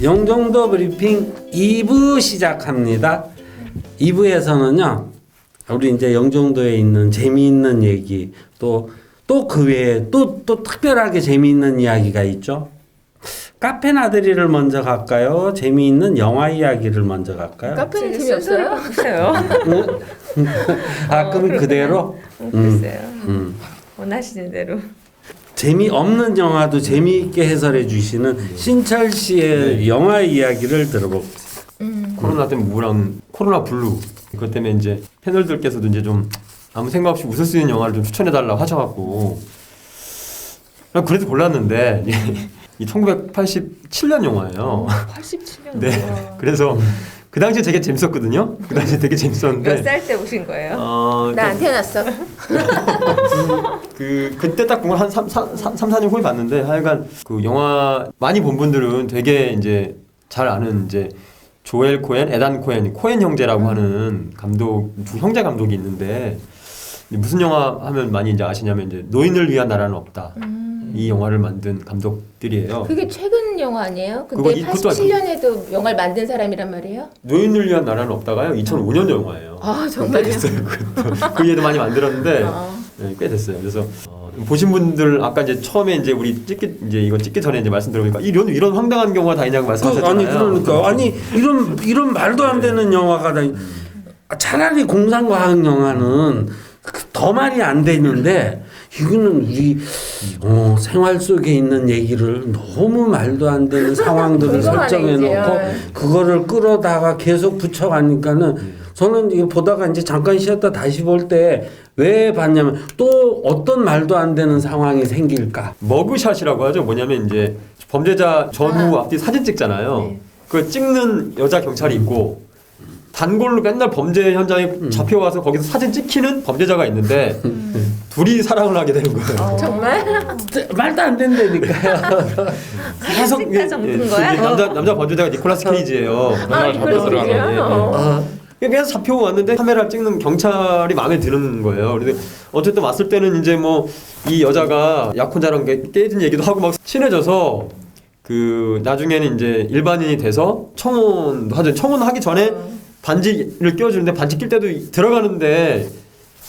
영종도 브리핑 2부 시작합니다. 2부에서는요, 우리 이제 영종도에 있는 재미있는 얘기, 또 그 외에 또 특별하게 재미있는 이야기가 있죠. 카페 나들이를 먼저 갈까요? 재미있는 영화 이야기를 먼저 갈까요? 카페는 재미없어요? 없어요. 아, 그럼 그대로? 글쎄요. 원하시는 대로. 재미없는 영화도 재미있게 해설해 주시는 신철 씨의 영화 이야기를 들어보겠습니다. 코로나 때문에 우울한 코로나 블루 그것 때문에 이제 패널들께서도 이제 좀 아무 생각 없이 웃을 수 있는 영화를 좀 추천해 달라고 하셔갖고 그래도 골랐는데 이 1987년 영화예요. 87년. 네. 그래서 그 당시에 되게 재밌었거든요. 그 당시에 되게 재밌었는데. 몇 살 때 보신 거예요? 나 안 태어났어. 그때 딱 보면 한 3, 4년 후에 봤는데 하여간 그 영화 많이 본 분들은 되게 이제 잘 아는 이제 조엘 코엔, 에단 코엔 형제라고 하는 감독, 두 형제 감독이 있는데 무슨 영화 하면 많이 이제 아시냐면 이제 노인을 위한 나라는 없다. 이 영화를 만든 감독들이에요. 그게 최근 영화 아니에요? 그거 근데 그것도 87년에도 영화를 만든 사람이란 말이에요? 노인을 위한 나라는 없다가요. 2005년 영화예요. 아 정말요? 꽤 됐어요. 그 얘도 많이 만들었는데 네, 꽤 됐어요. 그래서 보신 분들 아까 이제 처음에 이제 우리 이거 찍기 전에 이제 말씀 들어보니까 이런 황당한 경우가 다 있냐고 말씀하셨잖아요. 그러니까 이런 말도 안 되는 영화가 다 차라리 공상과학 영화는 더 말이 안 되는데 이거는 우리 생활 속에 있는 얘기를 너무 말도 안 되는 상황들을 설정해 놓고 그거를 끌어다가 계속 붙여가니까는 저는 이거 보다가 이제 잠깐 쉬었다 다시 볼 때 왜 봤냐면 또 어떤 말도 안 되는 상황이 생길까. 머그샷이라고 하죠. 뭐냐면 이제 범죄자 전후 앞뒤 사진 찍잖아요. 네. 그 찍는 여자 경찰이 있고 단골로 맨날 범죄 현장에 잡혀와서 거기서 사진 찍히는 범죄자가 있는데 둘이 사랑을 하게 되는 거예요. 정말? 말도 안 된다니까요. 계속 찍다 정든 거야? 남자 범죄자가 니콜라스 케이지예요. 그렇군요. 그래서 잡혀왔는데 카메라를 찍는 경찰이 마음에 드는 거예요. 그래서 어쨌든 왔을 때는 이제 뭐 이 여자가 약혼자랑 깨진 얘기도 하고 막 친해져서 그 나중에는 이제 일반인이 돼서 청혼도 하죠. 청혼하기 전에 반지를 끼워주는데 반지 낄 때도 들어가는데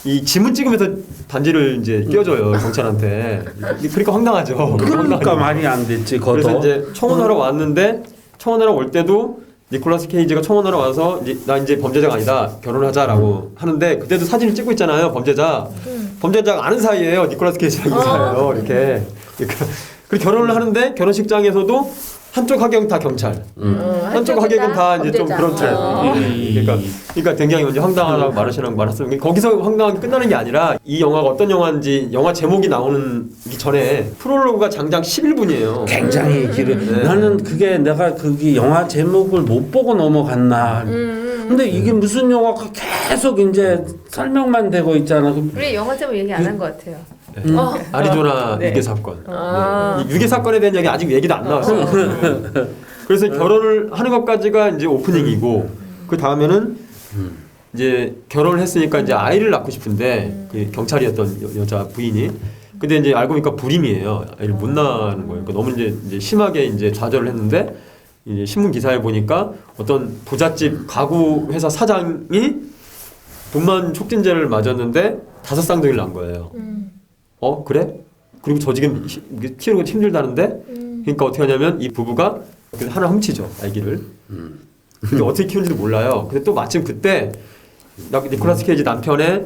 이 지문 찍으면서 반지를 이제 끼워줘요 경찰한테. 그러니까 황당하죠. 그러니까 말이 안 됐지. 그래서 이제 청혼하러 왔는데 청혼하러 올 때도 니콜라스 케이지가 청혼하러 와서 나 이제 범죄자가 아니다 결혼하자라고 하는데 그때도 사진을 찍고 있잖아요. 범죄자가 아는 사이예요. 니콜라스 케이지랑 인사해요. 이렇게. 그리고 결혼을 하는데 결혼식장에서도 한쪽 하객은 다 경찰, 한쪽 하객은 다 이제 좀 그런 트렌드. 그러니까 굉장히 이제 황당하다고 말하시는 거기서 황당하게 끝나는 게 아니라 이 영화가 어떤 영화인지 영화 제목이 나오는 전에 프롤로그가 장장 11분이에요. 굉장히 길어. 나는 그게 내가 그게 영화 제목을 못 보고 넘어갔나. 근데 이게 무슨 영화가 계속 이제 설명만 되고 있잖아. 우리 영화 제목 얘기 안 한 것 같아요. 아리조나 유괴 사건. 이 유괴 사건에 대한 얘기 아직 얘기도 안 나왔어요. 그래서 결혼을 하는 것까지가 이제 오프닝이고 그 다음에는 이제 결혼을 했으니까 이제 아이를 낳고 싶은데 그 경찰이었던 여자 부인이 근데 이제 알고 보니까 불임이에요. 아이를 못 낳는 거예요. 그러니까 너무 이제 심하게 이제 좌절을 했는데 이제 신문 기사에 보니까 어떤 부잣집 가구 회사 사장이 분만 촉진제를 맞았는데 5쌍둥이를 낳은 거예요. 그래? 그리고 저 지금 키우는 거 힘들다는데? 그러니까 어떻게 하냐면 이 부부가 하나 훔치죠, 아기를. 근데 어떻게 키우는지도 몰라요. 근데 또 마침 그때 니콜라스 케이지 남편의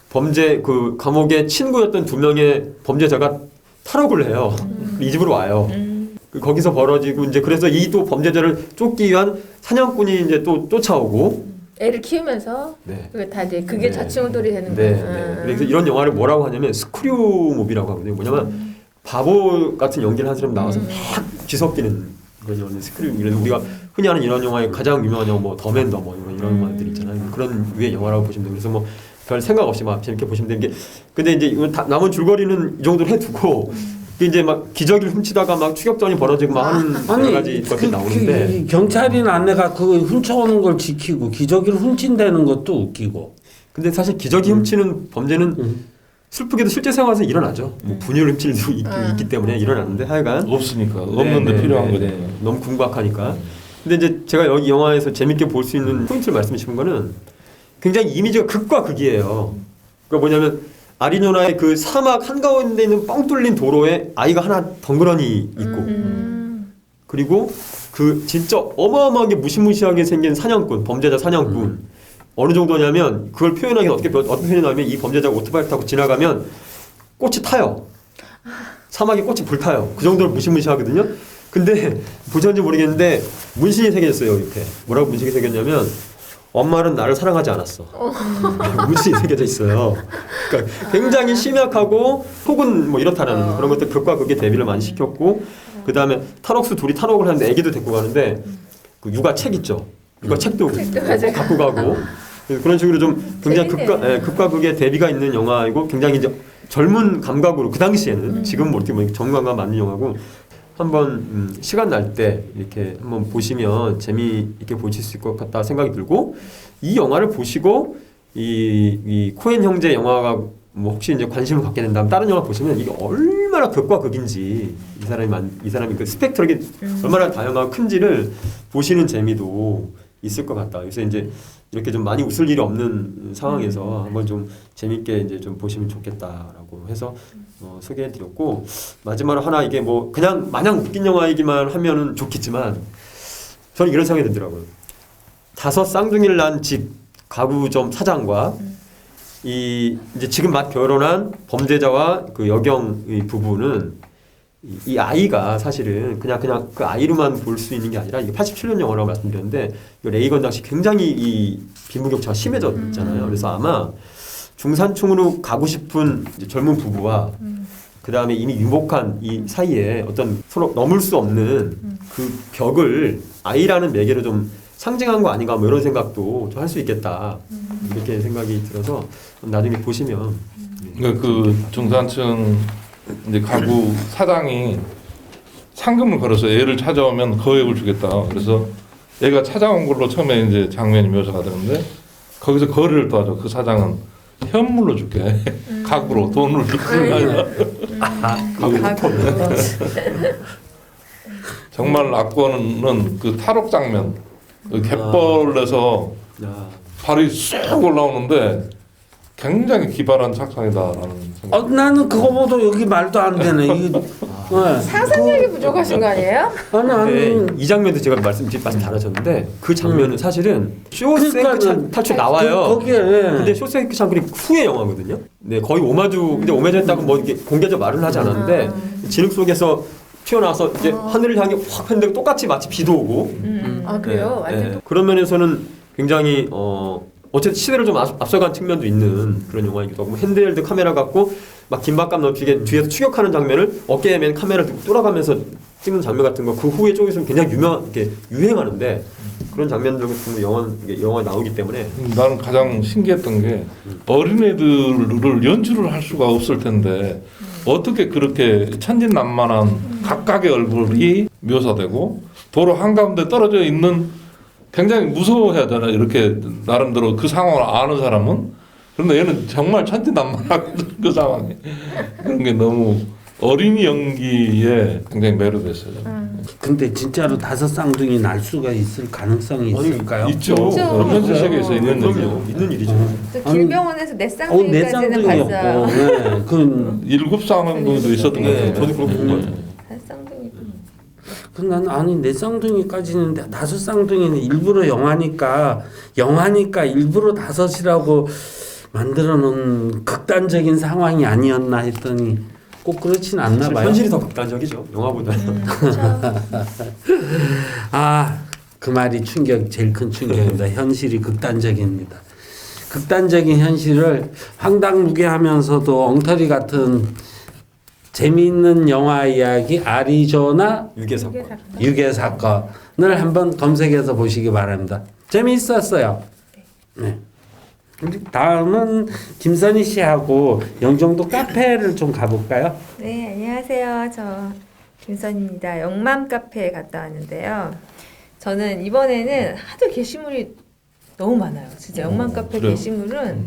범죄 그 감옥의 친구였던 2명의 범죄자가 탈옥을 해요. 이 집으로 와요. 거기서 벌어지고 이제 그래서 이 또 범죄자를 쫓기 위한 사냥꾼이 이제 또 쫓아오고 애를 키우면서 그게 다 이제 그게 좌충우돌이 되는 거예요. 그래서 이런 영화를 뭐라고 하냐면 스크류 무비라고 하거든요. 뭐냐면 바보 같은 연기를 한 사람 나와서 막 뒤섞이는 그런 영화는 스크류. 그래서 우리가 흔히 하는 이런 영화의 가장 유명한 영화 뭐 더맨더 뭐 이런 영화들 있잖아요. 그런 류의 영화라고 보시면 돼요. 그래서 뭐 별 생각 없이 막 재밌게 보시면 되는 게 근데 이제 남은 줄거리는 이 정도로 해두고 이제 막 기저귀를 훔치다가 막 추격전이 벌어지고 막 하는 여러 가지 것들이 나오는데 경찰인 아내가 그 훔쳐오는 걸 지키고 기저귀를 훔친다는 것도 웃기고. 근데 사실 기저귀 훔치는 범죄는 슬프게도 실제 생활에서 일어나죠. 뭐 분열 흠질도 있기 때문에 일어나는데 하여간 없으니까 없는데 필요한 거죠. 너무 궁박하니까. 근데 이제 제가 여기 영화에서 재밌게 볼 수 있는 포인트를 말씀해 주신 거는 굉장히 이미지가 극과 극이에요. 그러니까 뭐냐면 아리조나의 그 사막 한가운데 있는 뻥 뚫린 도로에 아이가 하나 덩그러니 있고 그리고 그 진짜 어마어마하게 무시무시하게 생긴 사냥꾼, 범죄자 사냥꾼 어느 정도냐면 그걸 표현하기 어떻게 표현하냐면 이 범죄자가 오토바이 타고 지나가면 꽃이 타요. 사막에 꽃이 불타요. 그 정도로 무시무시하거든요. 근데 보셨는지 모르겠는데 문신이 새겨졌어요. 옆에 뭐라고 문신이 새겼냐면 엄마는 나를 사랑하지 않았어. 문신이 새겨져 있어요. 그러니까 굉장히 심약하고 혹은 뭐 이렇다라는 그런 것들 극과 극의 대비를 많이 시켰고 그 다음에 탈옥수 둘이 탈옥을 하는데 애기도 데리고 가는데 그 육아책 있죠. 육아책도 갖고 가고 그런 식으로 좀 굉장히 극과 극의 대비가 있는 영화이고 굉장히 이제 젊은 감각으로 그 당시에는 지금 뭐 어떻게 보면 젊은 감각 맞는 영화고 한번 시간 날 때 이렇게 한번 보시면 재미있게 보실 수 있을 것 같다 생각이 들고 이 영화를 보시고 이 코엔 형제 영화가 뭐 혹시 이제 관심을 갖게 된다면 다른 영화 보시면 이게 얼마나 극과 극인지 이 사람이 그 스펙트럼이 얼마나 다양하고 큰지를 보시는 재미도 있을 것 같다. 그래서 이제 이렇게 좀 많이 웃을 일이 없는 상황에서 한번 좀 재밌게 이제 좀 보시면 좋겠다라고 해서 소개해드렸고 마지막으로 하나 이게 뭐 그냥 마냥 웃긴 영화이기만 하면은 좋겠지만 저는 이런 생각이 들더라고요. 5 쌍둥이를 낳은 집 가구점 사장과 이제 지금 막 결혼한 범죄자와 그 여경의 부부는 이 아이가 사실은 그냥 그 아이로만 볼 수 있는 게 아니라 이게 87년 영화라고 말씀드렸는데 레이건 당시 굉장히 이 빈부격차가 심해졌잖아요. 그래서 아마 중산층으로 가고 싶은 이제 젊은 부부와 그 다음에 이미 유복한 이 사이에 어떤 서로 넘을 수 없는 그 벽을 아이라는 매개로 좀 상징한 거 아닌가 뭐 이런 생각도 좀 할 수 있겠다 이렇게 생각이 들어서 나중에 보시면 그 중산층 이제 가구 사장이 상금을 걸어서 애를 찾아오면 거액을 주겠다. 그래서 애가 찾아온 걸로 처음에 이제 장면이 묘사가 되는데 거기서 거래를 또 하죠. 그 사장은 현물로 줄게. 가구로 돈을 줄게. 정말 악권은 그 탈옥 장면, 그 갯벌에서 발이 쑥 올라오는데 굉장히 기발한 작성이다라는 생각. 나는 그거보다 여기 말도 안 되네. 상상력이 부족하신 거 아니에요? 아니 이 장면도 제가 말씀 잘하셨는데 그 장면은 사실은 쇼생크 탈출 나와요. 거기에 근데 쇼생크 탈출이 후의 영화거든요. 네, 거의 오마주 근데 오마주했다고 뭐 이렇게 공개적 말은 하지 않았는데 진흙 속에서 튀어나와서 이제 하늘을 향해 확 했는데 똑같이 마치 비도 오고. 아 그래요? 완전 그런 면에서는 굉장히 어쨌든 시대를 좀 앞서간 측면도 있는 그런 영화이기도 하고 핸드헬드 카메라 갖고 막 긴박감 넘치게 뒤에서 추격하는 장면을 어깨에 맨 카메라를 들고 돌아가면서 찍는 장면 같은 거 그 후에 쪽에서는 굉장히 이렇게 유행하는데 그런 장면들 같은 거 영화에 나오기 때문에 나는 가장 신기했던 게 어린애들을 연출을 할 수가 없을 텐데 어떻게 그렇게 천진난만한 각각의 얼굴이 묘사되고 도로 한가운데 떨어져 있는 굉장히 무서워하잖아요. 이렇게 나름대로 그 상황을 아는 사람은. 그런데 얘는 정말 천진난만하거든 그 상황이. 그런 게 너무 어린이 연기에 굉장히 매료됐어요. 근데 진짜로 5 쌍둥이 날 수가 있을 가능성이 있을까요? 있죠. 현실 세계에서 있는 일이죠. 있는 일이죠. 저 길병원에서 네 쌍둥이까지는 봤어요. 네, 그 7 쌍둥이도 있었던 것 같아요. 저도 그렇게 본 거예요. 한 쌍둥이. 난 아니 4 쌍둥이까지는 5 쌍둥이는 일부러 영화니까 일부러 5이라고 만들어 놓은 극단적인 상황이 아니었나 했더니 꼭 그렇진 않나 봐요. 현실이 더 극단적이죠. 영화보다. 그 말이 제일 큰 충격입니다. 현실이 극단적입니다. 극단적인 현실을 황당무계하면서도 엉터리 같은 재미있는 영화 이야기 아리조나 유괴 사건을 한번 검색해서 보시기 바랍니다. 재미있었어요. 네. 다음은 김선희 씨하고 영종도 카페를 좀 가볼까요? 네, 안녕하세요. 저 김선희입니다. 영맘 카페에 갔다 왔는데요. 저는 이번에는 하도 게시물이 너무 많아요. 진짜 영맘 카페 그래요? 게시물은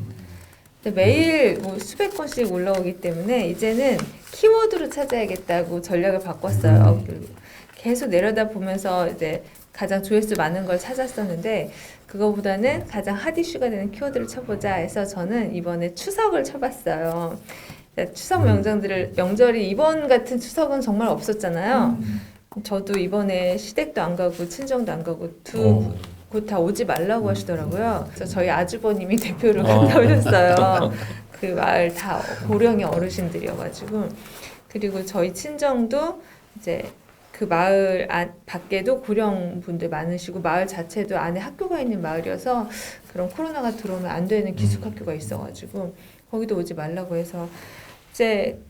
근데 매일 뭐 수백 건씩 올라오기 때문에 이제는 키워드로 찾아야겠다고 전략을 바꿨어요. 그리고 계속 내려다 보면서 이제 가장 조회수 많은 걸 찾았었는데 그거보다는 가장 핫 이슈가 되는 키워드를 쳐보자 해서 저는 이번에 추석을 쳐봤어요. 추석 명절이 이번 같은 추석은 정말 없었잖아요. 저도 이번에 시댁도 안 가고 친정도 안 가고 두 곳 다 오지 말라고 하시더라고요. 그래서 저희 아주버님이 대표를 갔다 오셨어요. 그 마을 다 고령의 어르신들이어가지고. 그리고 저희 친정도 이제 그 마을 밖에도 고령분들 많으시고 마을 자체도 안에 학교가 있는 마을이어서 그런 코로나가 들어오면 안 되는 기숙학교가 있어가지고 거기도 오지 말라고 해서 이제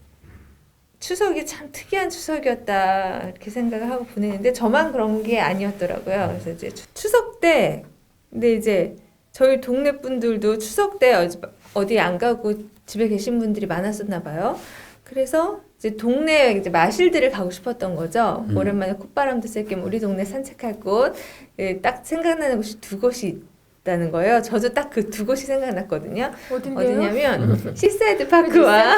추석이 참 특이한 추석이었다 이렇게 생각을 하고 보내는데 저만 그런 게 아니었더라고요. 그래서 이제 추석 때 근데 이제 저희 동네 분들도 추석 때 어디 안 가고 집에 계신 분들이 많았었나 봐요. 그래서 이제 동네 이제 마실들을 가고 싶었던 거죠. 오랜만에 콧바람도 쐴 겸 우리 동네 산책할 곳 딱 생각나는 곳이 두 곳이 있다는 거예요. 저도 딱 그 두 곳이 생각났거든요. 어디냐면 시사이드 파크와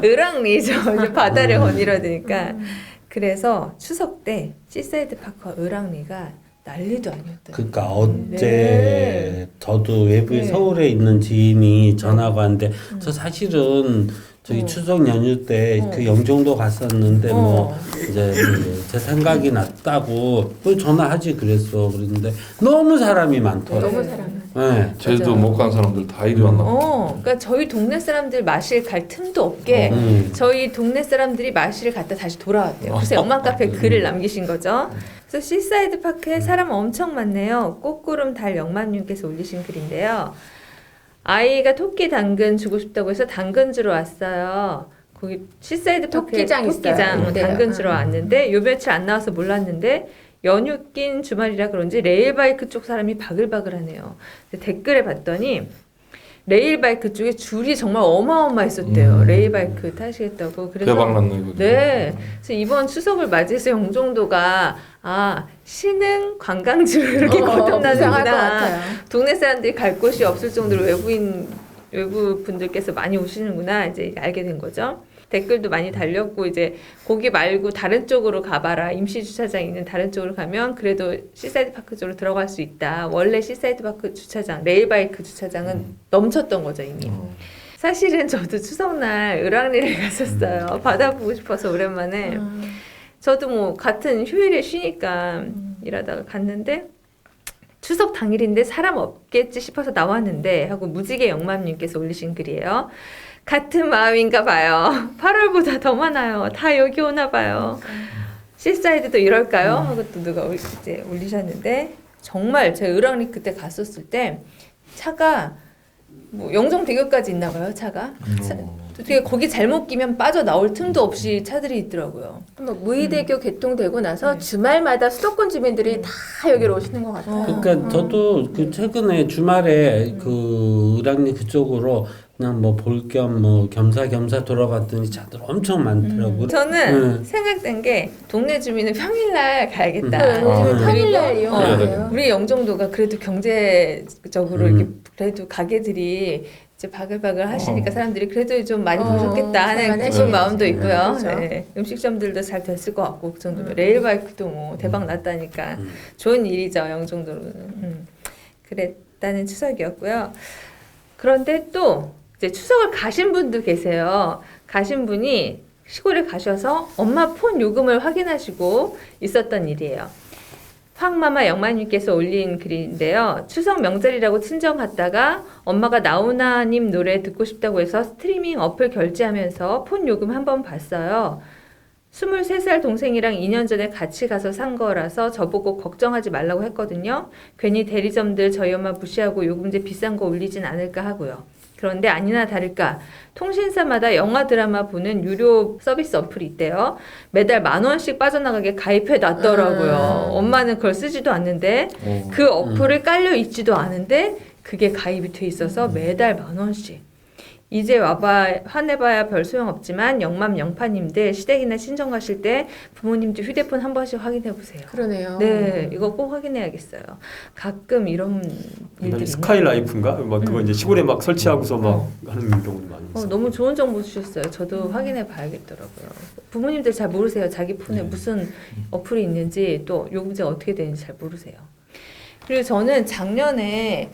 을왕리죠. 이제 바다를 거닐어야 되니까. 그래서 추석 때 시사이드 파크와 을왕리가 난리도 아니었더라고요. 그러니까 어제 저도 외부에 서울에 있는 지인이 전화가 왔는데 저 사실은 저희 추석 연휴 때 그 영종도 갔었는데 뭐 이제 제 생각이 났다고 또 전화하지 그랬어. 그랬는데 너무 사람이 많더라고요. 너무 사람. 네. 제주도 못 간 사람들 다 이리 왔나 봐. 그러니까 저희 동네 사람들 마실 갈 틈도 없게 저희 동네 사람들이 마실을 갔다 다시 돌아왔대요. 그래서 영만 카페에 글을 남기신 거죠. 그래서 시사이드 파크에 사람 엄청 많네요. 꽃구름 달 영만님께서 올리신 글인데요. 아이가 토끼 당근 주고 싶다고 해서 당근 주러 왔어요. 거기 시사이드 파크에 토끼장 있어요. 당근 주러 왔는데 요 며칠 안 나와서 몰랐는데 연휴 낀 주말이라 그런지 레일바이크 쪽 사람이 바글바글하네요. 댓글에 봤더니 레일바이크 쪽에 줄이 정말 어마어마했었대요. 레일바이크 타시겠다고. 그래서 대박 났네 이거. 네. 그래서 이번 추석을 맞이해서 영종도가 신흥 관광지로 이렇게 부상할 것 거듭나는구나. 같아요. 동네 사람들이 갈 곳이 없을 정도로 외부 분들께서 많이 오시는구나 이제 알게 된 거죠. 댓글도 많이 달렸고 이제 거기 말고 다른 쪽으로 가봐라. 임시 주차장 있는 다른 쪽으로 가면 그래도 시사이드 파크 쪽으로 들어갈 수 있다. 원래 시사이드 파크 주차장, 레일바이크 주차장은 넘쳤던 거죠 이미. 사실은 저도 추석날 을왕리를 갔었어요. 바다 보고 싶어서 오랜만에. 저도 뭐 같은 휴일에 쉬니까 일하다가 갔는데 추석 당일인데 사람 없겠지 싶어서 나왔는데 하고 무지개 영맘님께서 올리신 글이에요. 같은 마음인가 봐요. 8월보다 더 많아요. 다 여기 오나 봐요. 시사이드도 이럴까요? 하고 또 누가 이제 올리셨는데 정말 제가 을왕리 그때 갔었을 때 차가 뭐 영종대교까지 있나 봐요. 차가. 되게 거기 잘못 끼면 빠져나올 틈도 없이 차들이 있더라고요. 무의대교 개통되고 나서 주말마다 수도권 주민들이 다 여기로 오시는 것 같아요. 그러니까 저도 그 최근에 주말에 그 을왕리 그쪽으로 그냥 뭐 볼 겸 뭐 겸사겸사 돌아갔더니 차들 엄청 많더라고요. 저는 생각된 게 동네 주민은 평일날 가야겠다. 요즘에 평일날 그래야 이용하세요. 우리 영종도가 그래도 경제적으로 이렇게 그래도 가게들이 이제 바글바글 하시니까 사람들이 그래도 좀 많이 보셨겠다 하는 잘만 그런 마음도 하시겠지. 있고요. 그렇죠. 네. 음식점들도 잘 됐을 것 같고 그 정도면 레일바이크도 뭐 대박 났다니까 좋은 일이죠 영종도로는. 그랬다는 추석이었고요. 그런데 또 이제 추석을 가신 분도 계세요. 가신 분이 시골에 가셔서 엄마 폰 요금을 확인하시고 있었던 일이에요. 황마마 영마님께서 올린 글인데요. 추석 명절이라고 친정 갔다가 엄마가 나훈아님 노래 듣고 싶다고 해서 스트리밍 어플 결제하면서 폰 요금 한번 봤어요. 23살 동생이랑 2년 전에 같이 가서 산 거라서 저보고 걱정하지 말라고 했거든요. 괜히 대리점들 저희 엄마 무시하고 요금제 비싼 거 올리진 않을까 하고요. 그런데 아니나 다를까 통신사마다 영화 드라마 보는 유료 서비스 어플이 있대요. 매달 10,000원씩 빠져나가게 가입해 놨더라고요. 엄마는 그걸 쓰지도 않는데 그 어플을 깔려 있지도 않은데 그게 가입이 돼 있어서 매달 10,000원씩. 이제 화내봐야 별 소용없지만 영맘 영파님들 시댁이나 친정 가실 때 부모님들 휴대폰 한 번씩 확인해 보세요. 그러네요. 네, 이거 꼭 확인해야겠어요. 가끔 이런 일들이 스카이라이프인가 막 그거 이제 시골에 막 설치하고서 막 하는 경우도 많이 있어요. 너무 좋은 정보 주셨어요. 저도 확인해 봐야겠더라고요. 부모님들 잘 모르세요. 자기 폰에 무슨 어플이 있는지 또 요금제가 어떻게 되는지 잘 모르세요. 그리고 저는 작년에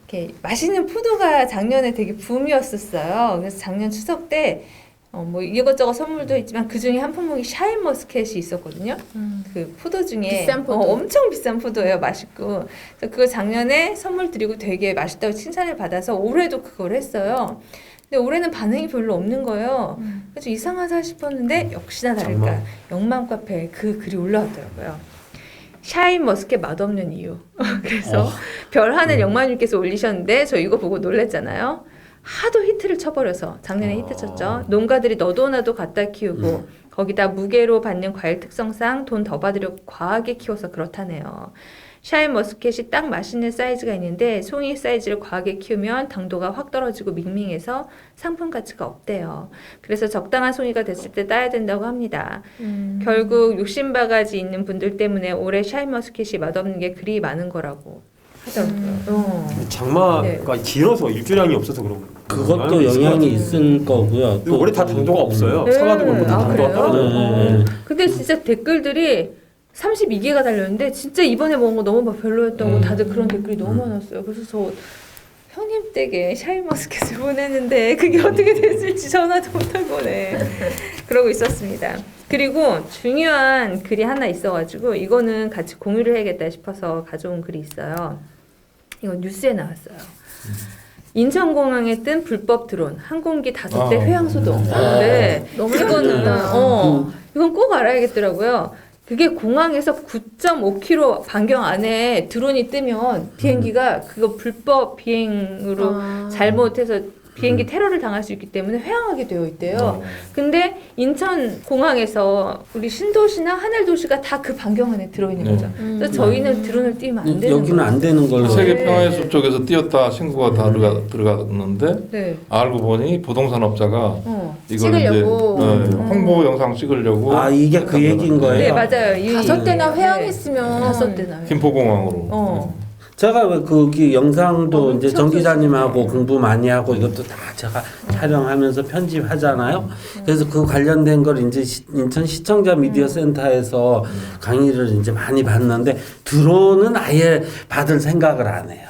이렇게 맛있는 푸드가 작년에 되게 붐이었었어요. 그래서 작년 추석 때 뭐 이것저것 선물도 있지만 그 중에 한 품목이 샤인머스켓이 있었거든요. 그 포도 중에 비싼 포도. 엄청 비싼 포도예요. 맛있고. 그래서 그거 작년에 선물 드리고 되게 맛있다고 칭찬을 받아서 올해도 그걸 했어요. 근데 올해는 반응이 별로 없는 거예요. 그래서 이상하다 싶었는데 역시나 다를까 영맘 카페에 그 글이 올라왔더라고요. 샤인머스켓 맛없는 이유. 그래서 별하늘 영마님께서 올리셨는데 저 이거 보고 놀랬잖아요. 하도 히트를 쳐버려서 작년에 히트 쳤죠. 농가들이 너도 나도 갖다 키우고 거기다 무게로 받는 과일 특성상 돈 더 받으려고 과하게 키워서 그렇다네요. 샤인머스켓이 딱 맛있는 사이즈가 있는데 송이 사이즈를 과하게 키우면 당도가 확 떨어지고 밍밍해서 상품 가치가 없대요. 그래서 적당한 송이가 됐을 때 따야 된다고 합니다. 결국 욕심바가지 있는 분들 때문에 올해 샤인머스켓이 맛없는 게 그리 많은 거라고 하더라고요. 장마가 네. 길어서 일조량이 없어서 그런 거예요. 그것도 영향이 있을 거고요. 그리고 올해 다 당도가 없어요. 네. 사과도 그렇고 다 아, 당도가 그래요? 떨어져요. 근데 진짜 댓글들이 32개가 달렸는데 진짜 이번에 먹은 거 너무 별로였다고 다들 그런 댓글이 너무 많았어요. 그래서 저 형님 댁에 샤인머스켓을 보냈는데 그게 어떻게 됐을지 전화도 못하고 그러고 있었습니다. 그리고 중요한 글이 하나 있어가지고 이거는 같이 공유를 해야겠다 싶어서 가져온 글이 있어요. 이거 뉴스에 나왔어요. 인천공항에 뜬 불법 드론 항공기 5대 회항 소동. 네, 너무 이거는 예쁘다. 이건 꼭 알아야겠더라고요. 그게 공항에서 9.5km 반경 안에 드론이 뜨면 비행기가 그거 불법 비행으로 잘못해서 비행기 테러를 당할 수 있기 때문에 회항하게 되어 있대요. 근데 인천 공항에서 우리 신도시나 하늘도시가 다 그 반경 안에 들어있는 거죠. 그래서 저희는 드론을 띄우면 안 되는 여기는 거예요. 안 되는 걸로. 세계 평화의 쪽에서 뛰었다 신고가 다 들어갔는데 네. 알고 보니 부동산 업자가 이걸 찍으려고. 이제 홍보 영상 찍으려고 아 이게 그 얘기인 거예요. 네, 맞아요. 5대나 회항했으면 5대나. 김포공항으로. 제가 왜 거기 영상도 이제 정 엄청 기자님하고 공부 많이 하고 이것도 다 제가 촬영하면서 편집하잖아요. 그래서 그 관련된 걸 이제 인천 시청자 미디어 센터에서 강의를 이제 많이 받는데 드론은 아예 받을 생각을 안 해요.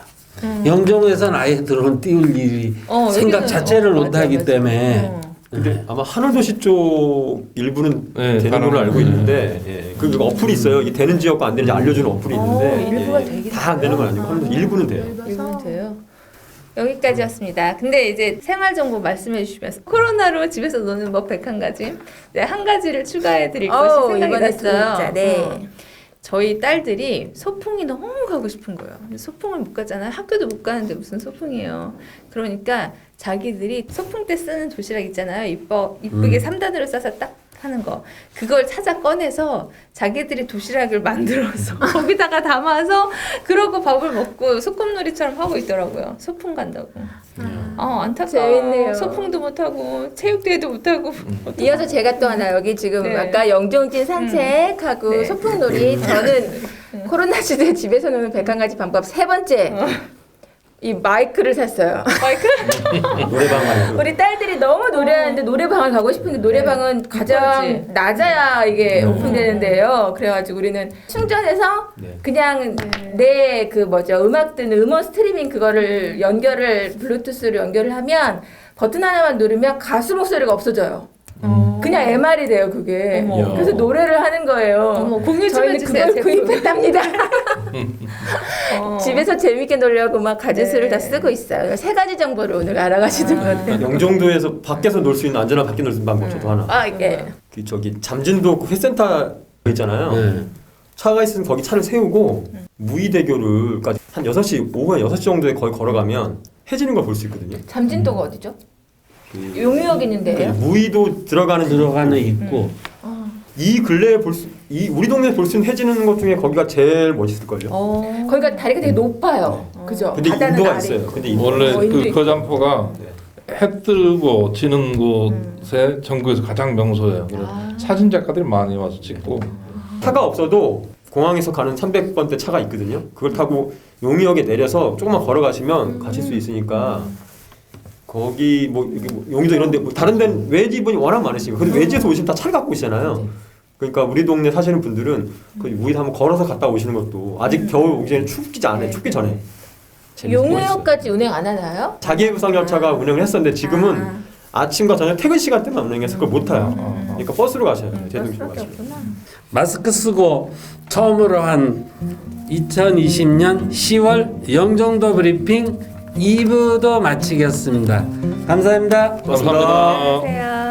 영종에서는 아예 드론 띄울 일이 생각 여기는 자체를 못 맞아, 하기 맞아. 때문에 근데 아마 하늘도시 쪽 일부는 네, 되는 걸로 알고 가능해요. 있는데 그 어플이 있어요. 이게 되는 지역과 안 되는지 알려주는 어플이 있는데 일부가 되긴 다 안 되는 건 아니고 하늘도시 일부는 돼요. 일부는 돼요. 여기까지였습니다. 근데 이제 생활정보 말씀해 주시면서 코로나로 집에서 노는 법 101가지 네, 한 가지를 추가해 드릴 것이 생각이 이번에 났어요. 진짜, 네. 저희 딸들이 소풍이 너무 가고 싶은 거예요. 근데 소풍을 못 가잖아요. 학교도 못 가는데 무슨 소풍이에요. 그러니까 자기들이 소풍 때 쓰는 도시락 있잖아요. 이쁘게 3단으로 싸서 딱 하는 거. 그걸 찾아 꺼내서 자기들이 도시락을 만들어서 거기다가 담아서 그러고 밥을 먹고 소꿉놀이처럼 하고 있더라고요. 소풍 간다고. 안타까워. 재밌네요. 소풍도 못하고 체육대회도 못하고. 이어서 제가 또 하나 여기 지금 네. 아까 영종진 산책하고 네. 소풍놀이 저는 코로나 시대 집에서 노는 101가지 방법 3번째 이 마이크를 샀어요. 마이크? 노래방 말고. 우리 딸들이 너무 노래하는데 노래방을 가고 싶은데 노래방은 가장 그렇지. 낮아야 이게 오픈되는데요. 그래가지고 우리는 충전해서 네. 그냥 내 그 음악 듣는 음원 스트리밍 그거를 블루투스로 연결을 하면 버튼 하나만 누르면 가수 목소리가 없어져요. 그냥 MR이 돼요 그게. 어머. 그래서 노래를 하는 거예요. 어머, 공유 좀 저희는 해주세요, 그걸 제품. 구입했답니다. 집에서 재밌게 놀려고 막 가지수를 네. 다 쓰고 있어요. 3가지 정보를 오늘 알아가시는 것 같아요. 영종도에서 밖에서 놀 수 있는 안전한 밖에 놀 수 있는 방법 저도 하나. 아 이게 그 잠진도 그 회센터 있잖아요. 네. 차가 있으면 거기 차를 세우고 무의대교를까지 한 6시 오후 6시 정도에 거의 걸어가면 해지는 걸 볼 수 있거든요. 잠진도가 어디죠? 그 용유역 있는데요. 무의도 들어가는 있고 이 근래에 우리 동네에 볼 수 있는 해지는 것 중에 거기가 제일 멋있을 걸요. 거기가 다리가 되게 높아요. 그죠? 근데 바다는 인도가 아래 있어요. 있고. 근데 인도. 원래 인도 그 거장포가 해 뜨고 지는 곳에 전국에서 가장 명소예요. 그래서 사진 작가들이 많이 와서 찍고. 차가 없어도 공항에서 가는 300번대 차가 있거든요. 그걸 타고 용의역에 내려서 조금만 걸어가시면 가실 수 있으니까 거기 뭐 용의도 이런데 뭐 다른 데는 외지 분이 워낙 많으시고 근데 외지에서 오시면 다 차를 갖고 오시잖아요. 그러니까 우리 동네 사시는 분들은 그 우리 한번 걸어서 갔다 오시는 것도 아직 겨울 오기 전에 춥기 전에 재밌는 거 있어요. 용우역까지 운행 안 하나요? 자기구성 열차가 운행을 했었는데 지금은 아침과 저녁 퇴근 시간대만 운행해서 그걸 못 타요. 그러니까 버스로 가셔야 돼요. 대중교통 버스밖에 가시면. 없구나. 마스크 쓰고 처음으로 한 2020년 10월 영종도 브리핑 2부도 마치겠습니다. 감사합니다. 고맙습니다. 감사합니다. 안녕하세요.